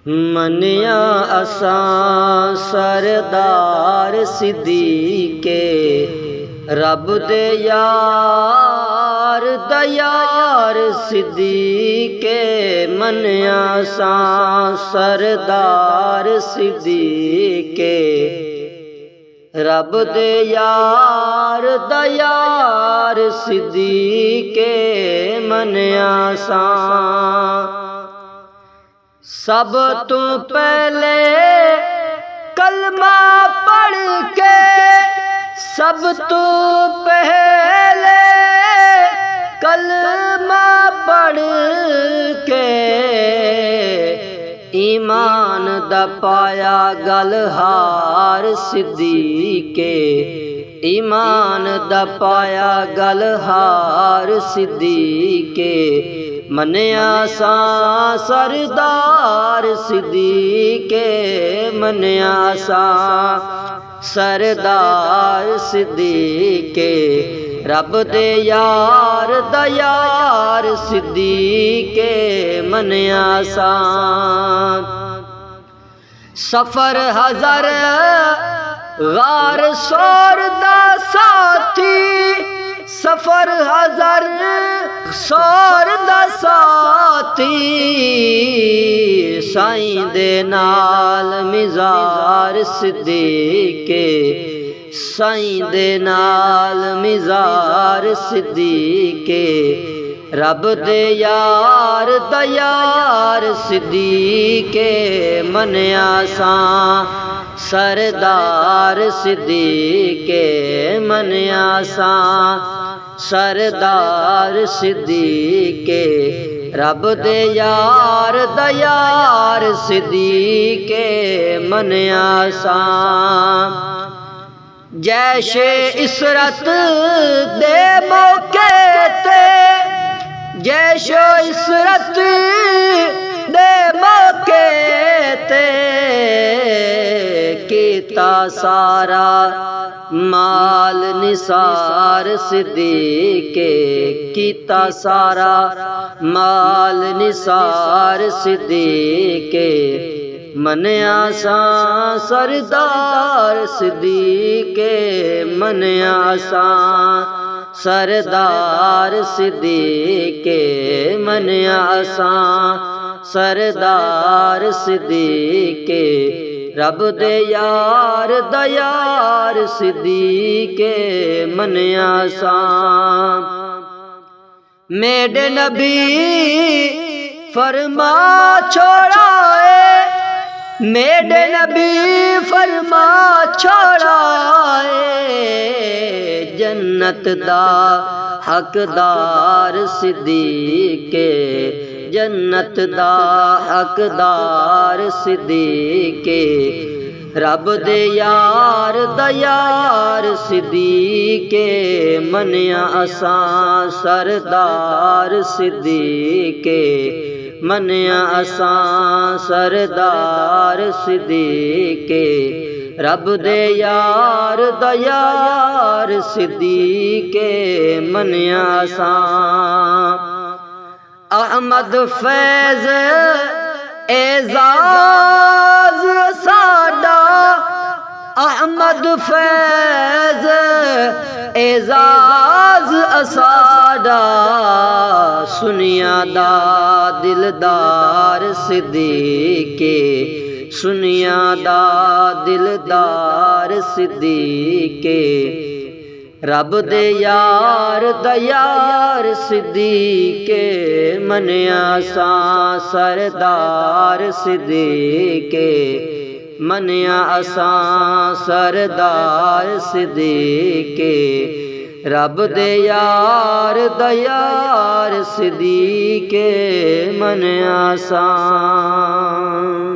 मनिया असां सरदार सिद्दीक़े रब दे यार दयार सिद्दीक़े मनिया असां सरदार सिद्दीक़े रब दे यार दयार सिद्दीक़े मनिया असां सब तो पहले कलमा पढ़ के सब तो पहले कलमा पढ़ के ईमान दा पाया गलहार सिद्दीक़े ईमान दा पाया गलहार सिद्दीक़े मनिया असां सरदार सिद्दीक़े मनिया असां सरदार सिद्दीक़े रब दे यार दयार सिद्दीक़े मनिया असां सफर हज़र गार सोर दा साथी सफर हज़र सोर दा साथी साईं दे नाल मिज़ार सिद्दीक़े साईं दे नाल मिज़ार सिद्दीक़े रब दे यार दयार सिद्दीक़े मनिया असां सरदार सिद्दीक़े मनिया असां सरदार सिद्दीक़े रब दे यार दयार सिद्दीक़े मनिया असां जैशे इसरत दे मौके ते जैशो इसरत दे मौके ते कीता सारा माल निसार सिद्दीक़े कीता सारा माल निसार सिद्दीक़े मनिया असां सरदार सिद्दीक़े मनिया असां सरदार सिद्दीक़े मनिया असां सरदार सिद्दीक़े रब दे यार दयार सिद्दीक़े मनिया असां मेरे नबी फरमा छोड़ाए मेरे नबी फरमा छोड़ाए जन्नत दा हकदार सिद्दीक़े जन्नत दा हकदार सिद्दीक़े रब दे यार दयार सिद्दीक़े मनिया असां सरदार सिद्दीक़े मनिया असां सरदार सिद्दीक़े रब दे यार दयार सिद्दीक़े मनिया असां अहमद फैज़ एजाज साडा अहमद फैज़ एजाज साडा सुनिया दा दिलदार सिद्दीक़े सुनिया दा दिलदार सिद्दीक़े रब दे यार दयार सिद्दीक़े मनिया असां सरदार सिद्दीक़े मनिया असां सरदार सिद्दीक़े रब दे यार दयार सिद्दीक़े मनिया असां